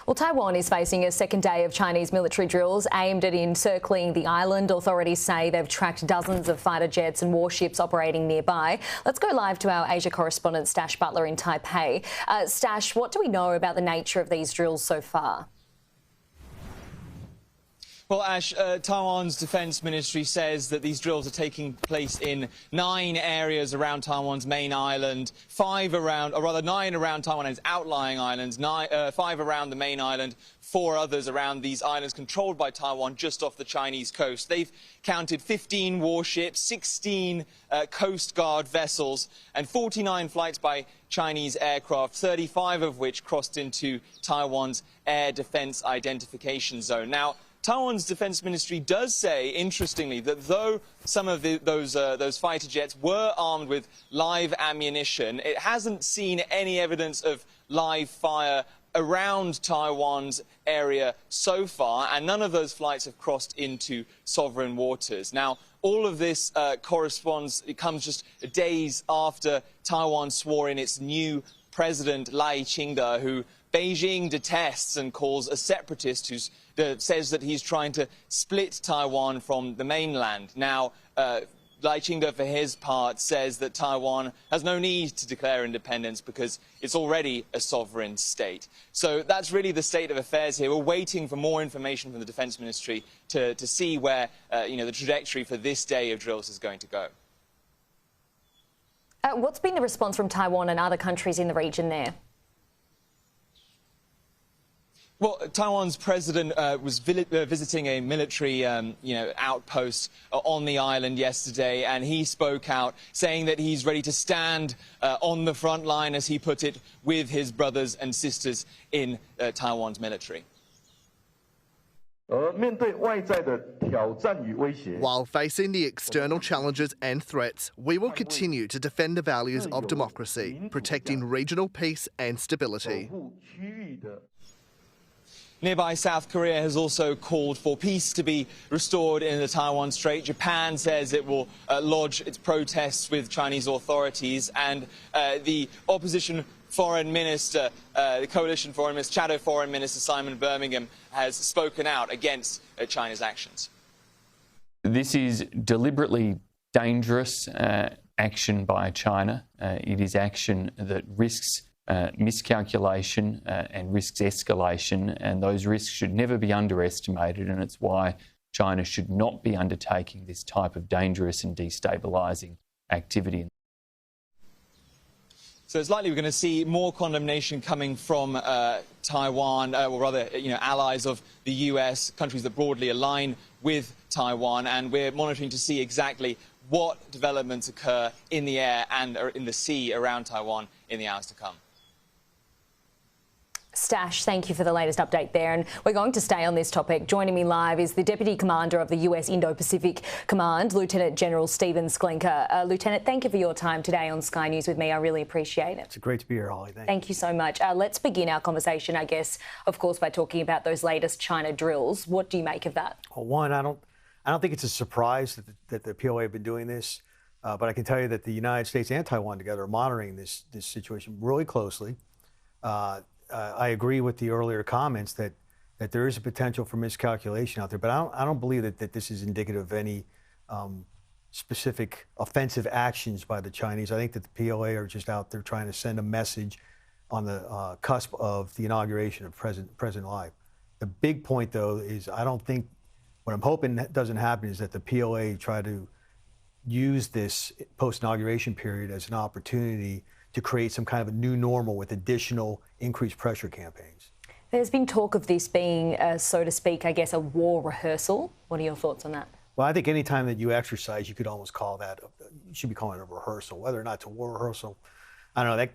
Well, Taiwan is facing a second day of Chinese military drills aimed at encircling the island. Authorities say they've tracked dozens of fighter jets and warships operating nearby. Let's go live to our Asia correspondent Stash Butler in Taipei. Stash, what do we know about the nature of these drills so far? Well, Ash, Taiwan's defence ministry says that these drills are taking place in 9 areas around Taiwan's main island, 9 around Taiwan and its outlying islands, 5 around the main island, 4 others around these islands controlled by Taiwan just off the Chinese coast. They've counted 15 warships, 16 Coast Guard vessels and 49 flights by Chinese aircraft, 35 of which crossed into Taiwan's air defence identification zone. Now, Taiwan's defence ministry does say, interestingly, that though some of those fighter jets were armed with live ammunition, it hasn't seen any evidence of live fire around Taiwan's area so far, and none of those flights have crossed into sovereign waters. Now, all of this it comes just days after Taiwan swore in its new president, Lai Ching-te, who Beijing detests and calls a separatist who says that he's trying to split Taiwan from the mainland. Now, Lai Ching-te, for his part, says that Taiwan has no need to declare independence because it's already a sovereign state. So that's really the state of affairs here. We're waiting for more information from the Defence Ministry to see where the trajectory for this day of drills is going to go. What's been the response from Taiwan and other countries in the region there? Well, Taiwan's president was visiting a military, outpost on the island yesterday, and he spoke out, saying that he's ready to stand on the front line, as he put it, with his brothers and sisters in Taiwan's military. While facing the external challenges and threats, we will continue to defend the values of democracy, protecting regional peace and stability. Nearby South Korea has also called for peace to be restored in the Taiwan Strait. Japan says it will lodge its protests with Chinese authorities, and the opposition foreign minister, the coalition foreign minister, Shadow Foreign Minister Simon Birmingham, has spoken out against China's actions. This is deliberately dangerous action by China. It is action that risks miscalculation and risks escalation, and those risks should never be underestimated, and it's why China should not be undertaking this type of dangerous and destabilising activity. So it's likely we're going to see more condemnation coming from Taiwan, or rather, allies of the US, countries that broadly align with Taiwan, and we're monitoring to see exactly what developments occur in the air and in the sea around Taiwan in the hours to come. Stash, thank you for the latest update there. And we're going to stay on this topic. Joining me live is the Deputy Commander of the US Indo-Pacific Command, Lieutenant General Sklenka. Lieutenant, thank you for your time today on Sky News with me. I really appreciate it. It's great to be here, Holly. Thank you so much. Let's begin our conversation, I guess, of course, by talking about those latest China drills. What do you make of that? Well, one, I don't think it's a surprise that the PLA have been doing this, but I can tell you that the United States and Taiwan together are monitoring this situation really closely. I agree with the earlier comments that there is a potential for miscalculation out there, but I don't believe that this is indicative of any specific offensive actions by the Chinese. I think that the PLA are just out there trying to send a message on the cusp of the inauguration of President Lai. The big point, though, is I don't think, what I'm hoping doesn't happen is that the PLA try to use this post-inauguration period as an opportunity to create some kind of a new normal with additional increased pressure campaigns. There's been talk of this being, so to speak, I guess, a war rehearsal. What are your thoughts on that? Well, I think any time that you exercise, you could almost call that, you should be calling it a rehearsal. Whether or not it's a war rehearsal, I don't know.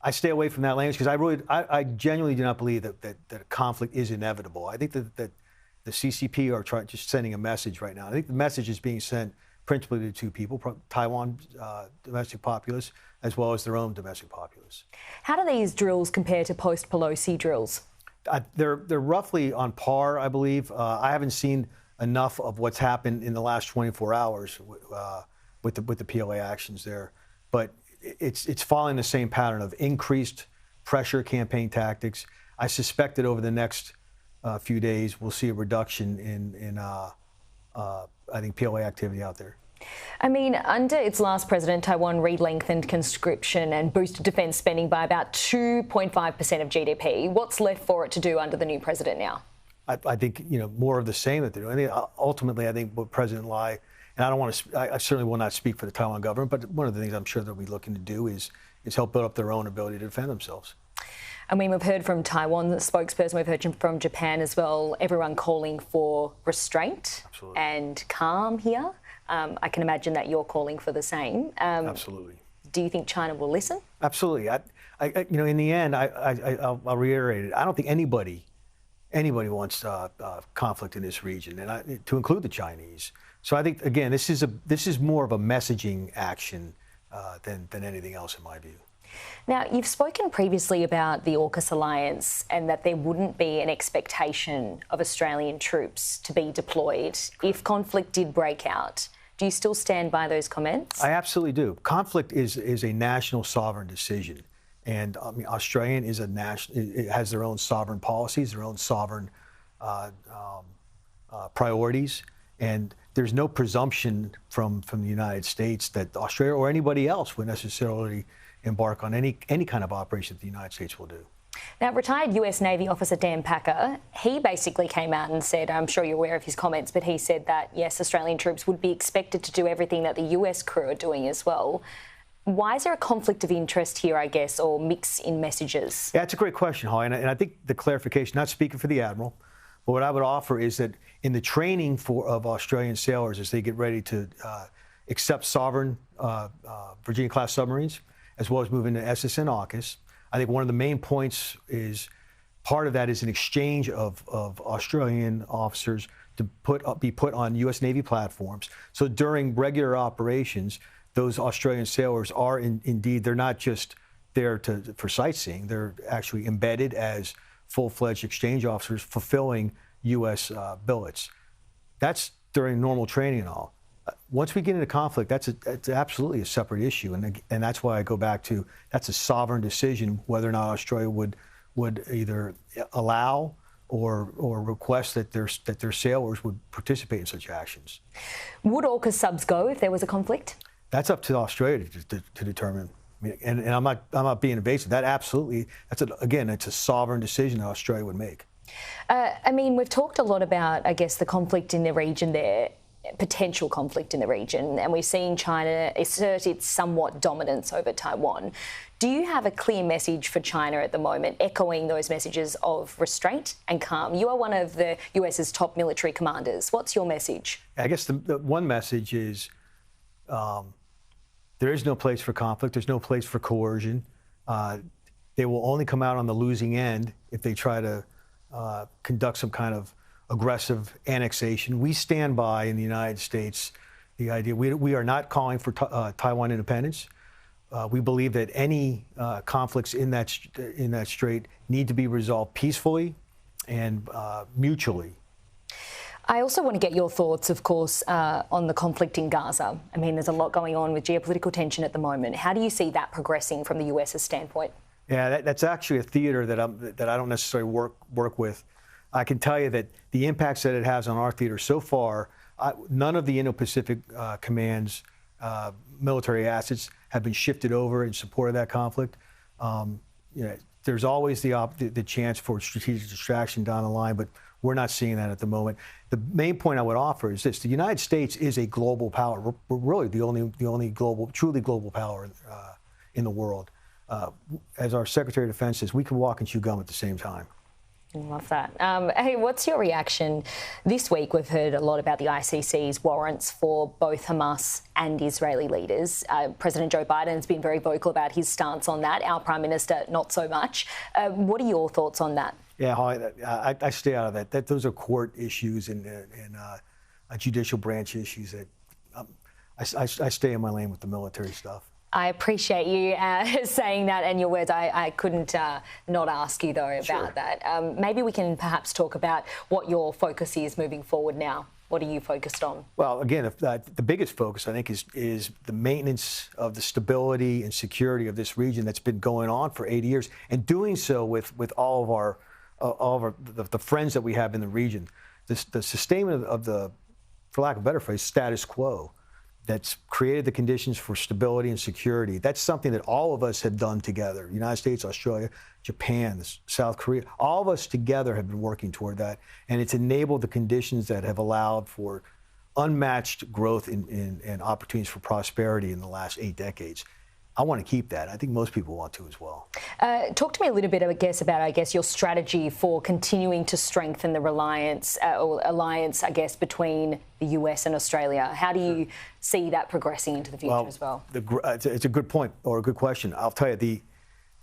I stay away from that language because I genuinely do not believe that a conflict is inevitable. I think that the CCP are just sending a message right now. I think the message is being sent principally to 2 people, Taiwan domestic populace, as well as their own domestic populace. How do these drills compare to post-Pelosi drills? They're roughly on par, I believe. I haven't seen enough of what's happened in the last 24 hours with the PLA actions there, but it's following the same pattern of increased pressure campaign tactics. I suspect that over the next few days, we'll see a reduction in I think, PLA activity out there. I mean, under its last president, Taiwan re-lengthened conscription and boosted defence spending by about 2.5% of GDP. What's left for it to do under the new president now? I think, more of the same that they're doing. Ultimately, I think what President Lai, and I certainly will not speak for the Taiwan government, but one of the things I'm sure they'll be looking to do is help build up their own ability to defend themselves. I mean, we've heard from Taiwan, the spokesperson, we've heard from Japan as well, everyone calling for restraint and calm here. I can imagine that you're calling for the same. Absolutely. Do you think China will listen? Absolutely. In the end, I'll reiterate it. I don't think anybody wants conflict in this region, and to include the Chinese. So I think, again, this is more of a messaging action than anything else, in my view. Now, you've spoken previously about the AUKUS alliance and that there wouldn't be an expectation of Australian troops to be deployed if conflict did break out. Do you still stand by those comments? I absolutely do. Conflict is a national sovereign decision. And I mean, Australian is it has their own sovereign policies, their own sovereign priorities. And there's no presumption from the United States that Australia or anybody else would necessarily embark on any kind of operation that the United States will do. Now, retired US Navy officer Dan Packer, he basically came out and said, I'm sure you're aware of his comments, but he said that, yes, Australian troops would be expected to do everything that the US crew are doing as well. Why is there a conflict of interest here, I guess, or mix in messages? Yeah, it's a great question, Holly, and I think the clarification, not speaking for the Admiral, but what I would offer is that in the training of Australian sailors as they get ready to accept sovereign Virginia-class submarines, as well as move into SS and AUKUS, I think one of the main points is part of that is an exchange of Australian officers to be put on U.S. Navy platforms. So during regular operations, those Australian sailors are indeed, they're not just there for sightseeing, they're actually embedded as full-fledged exchange officers fulfilling U.S. billets. That's during normal training and all. Once we get into conflict, that's absolutely a separate issue, and that's why I go back to that's a sovereign decision whether or not Australia would either allow or request that their sailors would participate in such actions. Would AUKUS subs go if there was a conflict? That's up to Australia to determine. I mean, and I'm not being evasive. It's a sovereign decision that Australia would make. I mean, we've talked a lot about, I guess, the conflict in the region there. Potential conflict in the region, and we've seen China assert its somewhat dominance over Taiwan. Do you have a clear message for China at the moment, echoing those messages of restraint and calm? You are one of the US's top military commanders. What's your message? I guess the one message is there is no place for conflict. There's no place for coercion. They will only come out on the losing end if they try to conduct some kind of aggressive annexation. We stand by in the United States the idea we are not calling for Taiwan independence. We believe that any conflicts in that strait need to be resolved peacefully and mutually. I also want to get your thoughts, of course, on the conflict in Gaza. I mean, there's a lot going on with geopolitical tension at the moment. How do you see that progressing from the US's standpoint? Yeah, that's actually a theater that I don't necessarily work with. I can tell you that the impacts that it has on our theater so far, none of the Indo-Pacific Command's military assets have been shifted over in support of that conflict. There's always the chance for strategic distraction down the line, but we're not seeing that at the moment. The main point I would offer is this: the United States is a global power. We're really the only truly global power in the world. As our Secretary of Defense says, we can walk and chew gum at the same time. Love that. Hey, what's your reaction? This week we've heard a lot about the ICC's warrants for both Hamas and Israeli leaders. President Joe Biden has been very vocal about his stance on that. Our Prime Minister, not so much. What are your thoughts on that? Yeah, I stay out of that. Those are court issues and judicial branch issues. That I stay in my lane with the military stuff. I appreciate you saying that and your words. I couldn't not ask you, though, about that. Maybe we can perhaps talk about what your focus is moving forward now. What are you focused on? Well, again, the biggest focus, I think, is the maintenance of the stability and security of this region that's been going on for 80 years, and doing so with all of our all of the friends that we have in the region. The sustainment of the, for lack of a better phrase, status quo that's created the conditions for stability and security. That's something that all of us have done together. United States, Australia, Japan, South Korea, all of us together have been working toward that. And it's enabled the conditions that have allowed for unmatched growth and opportunities for prosperity in the last 8 decades. I want to keep that. I think most people want to as well. Talk to me a little bit, about your strategy for continuing to strengthen the reliance or alliance, between the US and Australia. How do you see that progressing into the future as well? It's a good point or a good question. I'll tell you,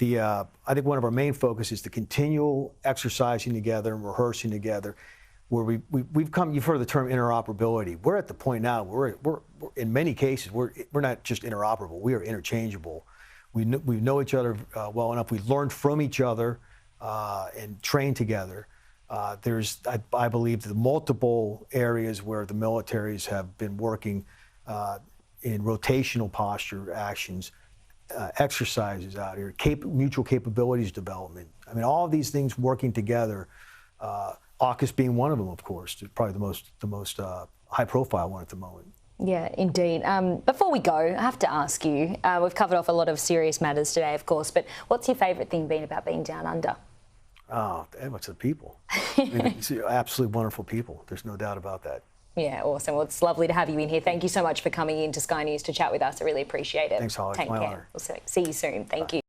I think one of our main focus is the continual exercising together and rehearsing together, where we've come. You've heard of the term interoperability. We're at the point now where we're in many cases we're not just interoperable. We are interchangeable. We know each other well enough. We've learned from each other and trained together. There's, I believe, the multiple areas where the militaries have been working in rotational posture actions, exercises out here, mutual capabilities development. I mean, all of these things working together. AUKUS being one of them, of course, probably the most high-profile one at the moment. Yeah, indeed. Before we go, I have to ask you, we've covered off a lot of serious matters today, of course, but what's your favourite thing been about being down under? Oh, it's the people. I mean, it's absolutely wonderful people. There's no doubt about that. Yeah, awesome. Well, it's lovely to have you in here. Thank you so much for coming in to Sky News to chat with us. I really appreciate it. Thanks, Holly. Take My care. honor. We'll see you soon. Thank you.